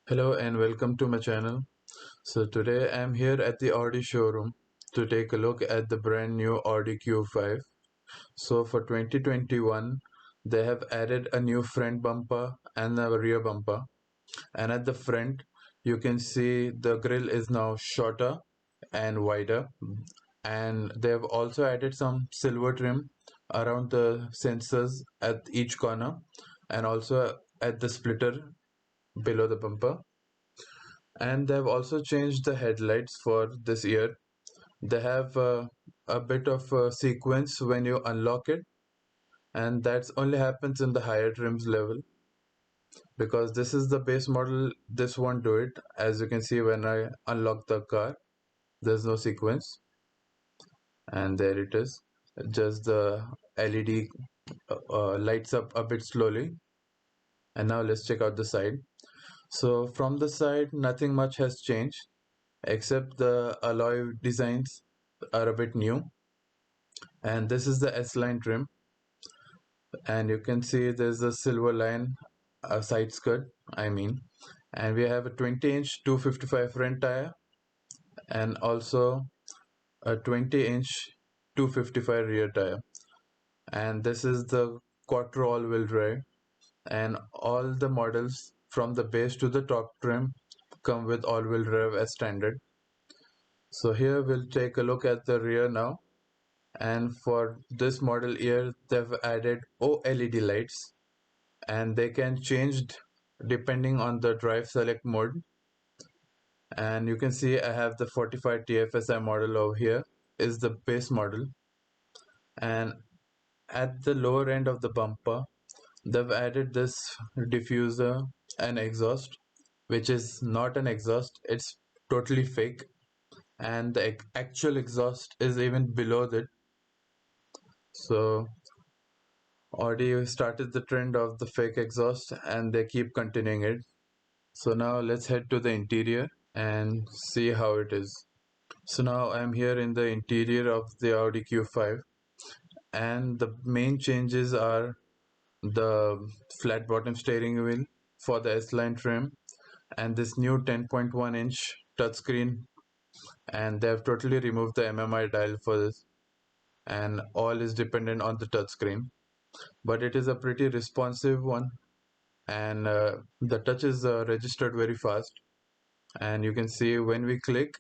Hello and welcome to my channel. So today I'm here at the Audi showroom to take a look at the brand new Audi Q5. So for 2021 they have added a new front bumper and a rear bumper, and at the front you can see the grille is now shorter and wider, and they have also added some silver trim around the sensors at each corner and also at the splitter below the bumper. And they've also changed the headlights for this year. They have a bit of a sequence when you unlock it, and that only happens in the higher trims level. Because this is the base model, this won't do it. As you can see, when I unlock the car, there's no sequence, and there it is. Just the LED lights up a bit slowly. And now let's check out the side. So from the side, nothing much has changed except the alloy designs are a bit new. And this is the S line trim, and you can see there's a silver line, a side skirt I mean. And we have a 20-inch 255 front tire, and also a 20-inch 255 rear tire. And this is the quattro all-wheel drive, and all the models from the base to the top trim come with all-wheel drive as standard. So here we'll take a look at the rear now. And for this model year they've added OLED lights, and they can change depending on the drive select mode. And you can see I have the 45 TFSI model over here, is the base model. And at the lower end of the bumper they've added this diffuser and exhaust, which is not an exhaust, it's totally fake. And the actual exhaust is even below it. So Audi started the trend of the fake exhaust and they keep continuing it. So now let's head to the interior and see how it is. So now I'm here in the interior of the Audi Q5, and the main changes are the flat bottom steering wheel for the S line trim and this new 10.1-inch touchscreen, and they have totally removed the MMI dial for this, and all is dependent on the touchscreen. But it is a pretty responsive one, and the touch is registered very fast. And you can see when we click,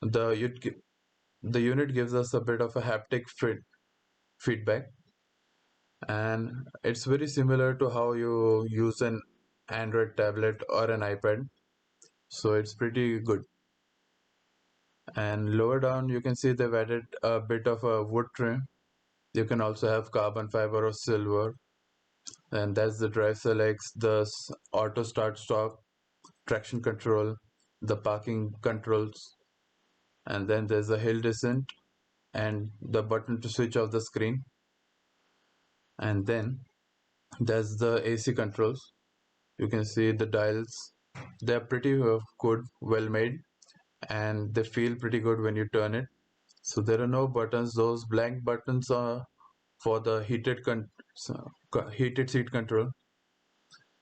the the unit gives us a bit of a haptic feedback, and it's very similar to how you use an Android tablet or an iPad, so it's pretty good. And lower down you can see they've added a bit of a wood trim. You can also have carbon fiber or silver, and that's the drive selects, the auto start stop, traction control, the parking controls, and then there's a hill descent and the button to switch off the screen. And then there's the AC controls. You can see the dials, they're pretty good, well made, and they feel pretty good when you turn it. So there are no buttons, those blank buttons are for the heated seat control.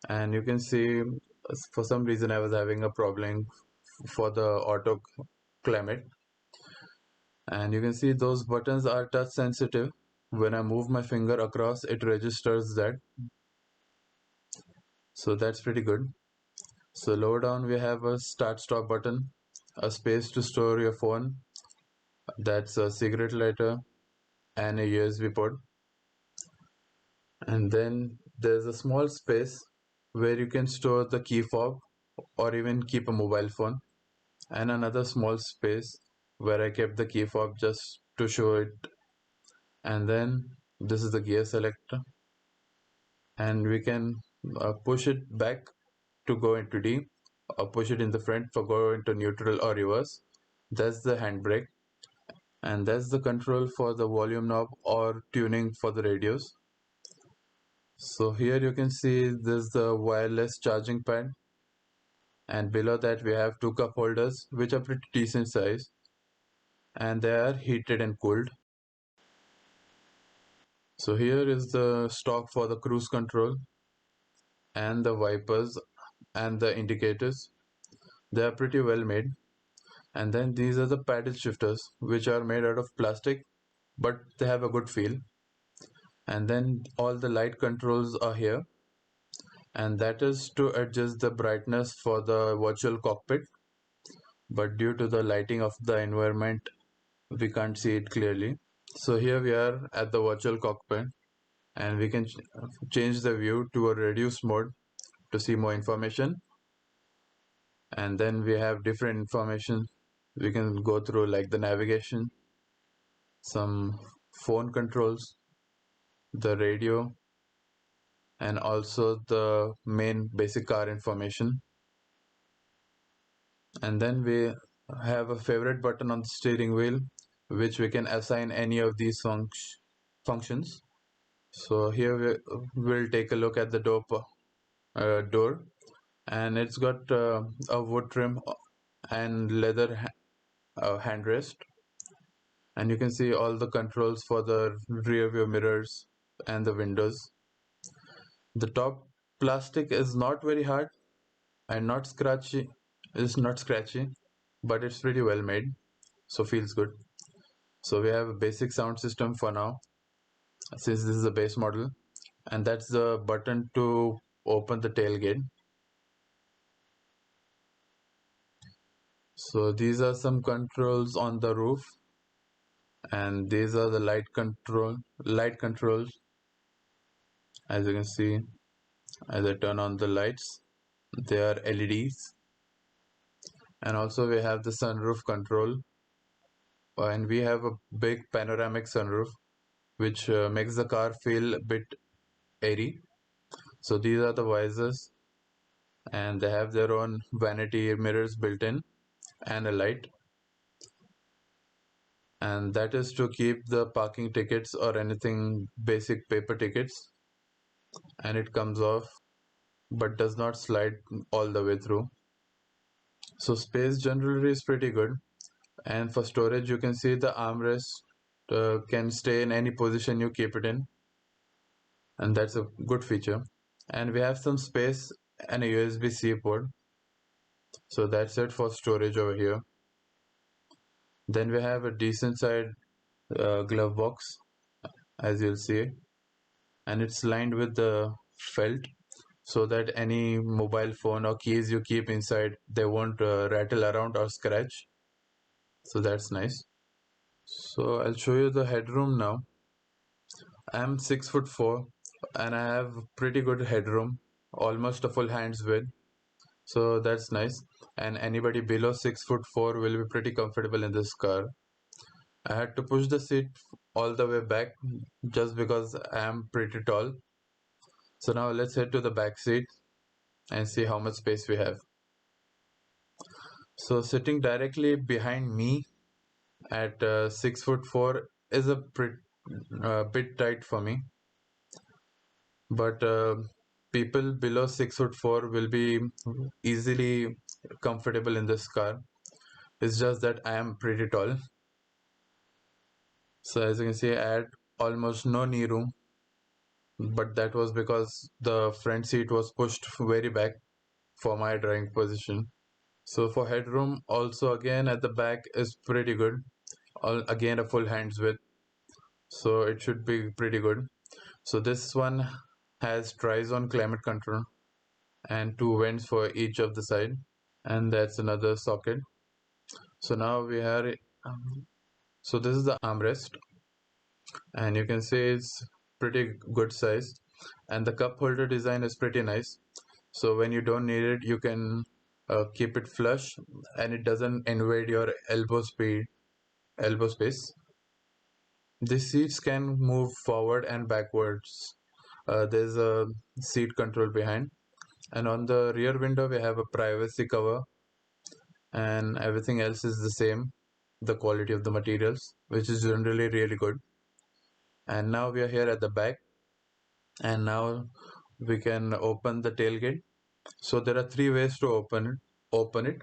And you can see for some reason I was having a problem for the auto climate, and you can see those buttons are touch sensitive. When I move my finger across, it registers that, so that's pretty good. So lower down we have a start stop button, a space to store your phone, that's a cigarette lighter, and a USB port. And then there's a small space where you can store the key fob or even keep a mobile phone, and another small space where I kept the key fob just to show it. And then this is the gear selector, and we can push it back to go into D, or push it in the front for go into neutral or reverse. That's the handbrake, and that's the control for the volume knob or tuning for the radios. So here you can see this the wireless charging pad, and below that we have two cup holders which are pretty decent size, and they are heated and cooled. So here is the stock for the cruise control and the wipers. and the indicators. They are pretty well made. And then these are the paddle shifters, which are made out of plastic, but they have a good feel. And then all the light controls are here, and that is to adjust the brightness for the virtual cockpit, but due to the lighting of the environment we can't see it clearly. So here we are at the virtual cockpit, and we can change the view to a reduced mode to see more information. And then we have different information we can go through, like the navigation, some phone controls, the radio, and also the main basic car information. And then we have a favorite button on the steering wheel, which we can assign any of these functions. So here we'll take a look at the door, and it's got a wood trim and leather handrest, and you can see all the controls for the rear view mirrors and the windows. The top plastic is not very hard and not scratchy. It's not scratchy, but it's pretty well made, so feels good. So we have a basic sound system for now, since this is a base model, and that's the button to open the tailgate. So these are some controls on the roof, and these are the light controls. As you can see, as I turn on the lights, they are LEDs. And also we have the sunroof control, and we have a big panoramic sunroof, which makes the car feel a bit airy. So these are the visors, and they have their own vanity mirrors built in and a light, and that is to keep the parking tickets or anything basic paper tickets, and it comes off but does not slide all the way through. So space generally is pretty good, and for storage you can see the armrest can stay in any position you keep it in, and that's a good feature. And we have some space and a USB-C port, so that's it for storage over here. Then we have a decent sized glove box, as you'll see, and it's lined with the felt, so that any mobile phone or keys you keep inside, they won't rattle around or scratch. So that's nice. So I'll show you the headroom now. I'm 6'4" and I have pretty good headroom, almost a full hand's width. So that's nice. And anybody below 6'4" will be pretty comfortable in this car. I had to push the seat all the way back just because I am pretty tall. So now let's head to the back seat and see how much space we have. So sitting directly behind me at 6'4" is a bit tight for me, but people below 6'4" will be easily comfortable in this car. It's just that I am pretty tall. So as you can see, I had almost no knee room, but that was because the front seat was pushed very back for my driving position. So for headroom, also again at the back is pretty good. Again a full hand's width, so it should be pretty good. So this one has tri-zone climate control and two vents for each of the side, and that's another socket. So now we have so this is the armrest, and you can see it's pretty good size, and the cup holder design is pretty nice. So when you don't need it, you can keep it flush, and it doesn't invade your elbow space. These seats can move forward and backwards. There's a seat control behind, and on the rear window we have a privacy cover, and everything else is the same, the quality of the materials, which is generally really good. And now we are here at the back, and now we can open the tailgate. So there are three ways to open it.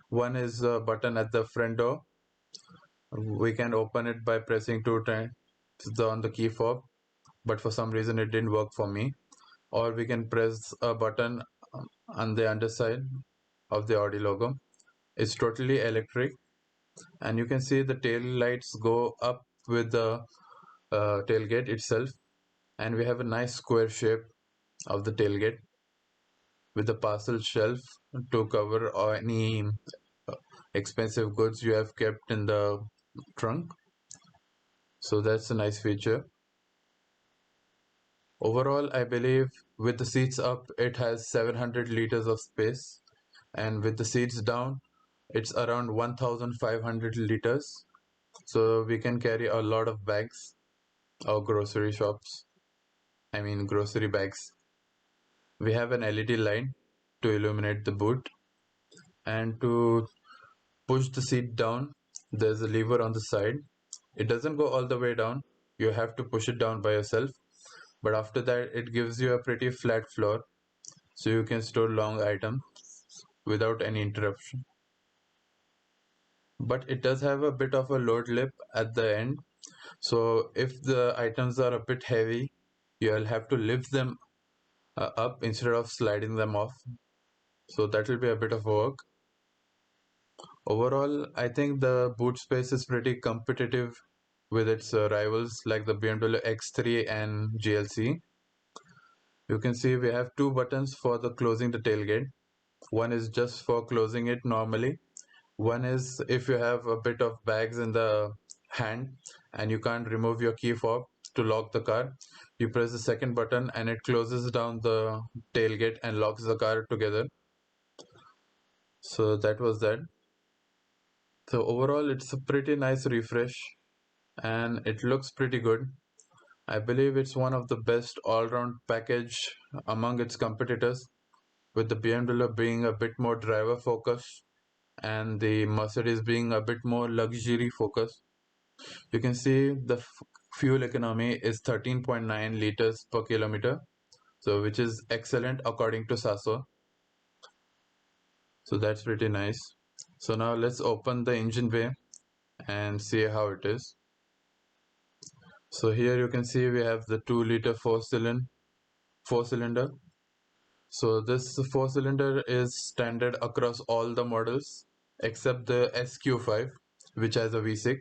One is a button at the front door. We can open it by pressing two times on the key fob, but for some reason it didn't work for me. Or we can press a button on the underside of the Audi logo. It's totally electric, and you can see the tail lights go up with the tailgate itself, and we have a nice square shape of the tailgate with the parcel shelf to cover any expensive goods you have kept in the trunk. So that's a nice feature. Overall, I believe with the seats up, it has 700 liters of space, and with the seats down, it's around 1500 liters. So we can carry a lot of bags or grocery bags. We have an LED light to illuminate the boot, and to push the seat down, there's a lever on the side. It doesn't go all the way down, you have to push it down by yourself, but after that, it gives you a pretty flat floor so you can store long items without any interruption. But it does have a bit of a load lip at the end, so if the items are a bit heavy, you'll have to lift them up instead of sliding them off, so that will be a bit of work. Overall, I think the boot space is pretty competitive with its rivals like the BMW X3 and GLC. You can see we have two buttons for the closing the tailgate. One is just for closing it normally. One is if you have a bit of bags in the hand and you can't remove your key fob to lock the car, you press the second button and it closes down the tailgate and locks the car together. So that was that. So overall, it's a pretty nice refresh and it looks pretty good. I believe it's one of the best all-round package among its competitors, with the BMW being a bit more driver focused and the Mercedes being a bit more luxury focused. You can see the fuel economy is 13.9 liters per kilometer, so which is excellent according to Sasso. So that's pretty nice. So now let's open the engine bay and see how it is. So here you can see we have the 2-liter four cylinder. So this four-cylinder is standard across all the models except the SQ5, which has a V6.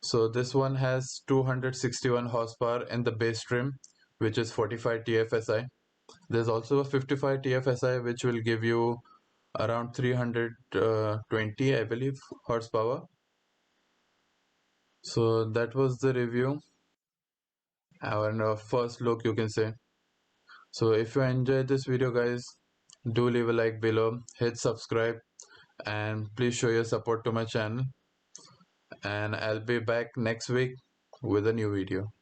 So this one has 261 horsepower in the base trim, which is 45 TFSI. There's also a 55 TFSI, which will give you around 320, I believe, horsepower. So that was the review, our first look, you can say. So if you enjoyed this video, guys, do leave a like below, hit subscribe, and please show your support to my channel, and I'll be back next week with a new video.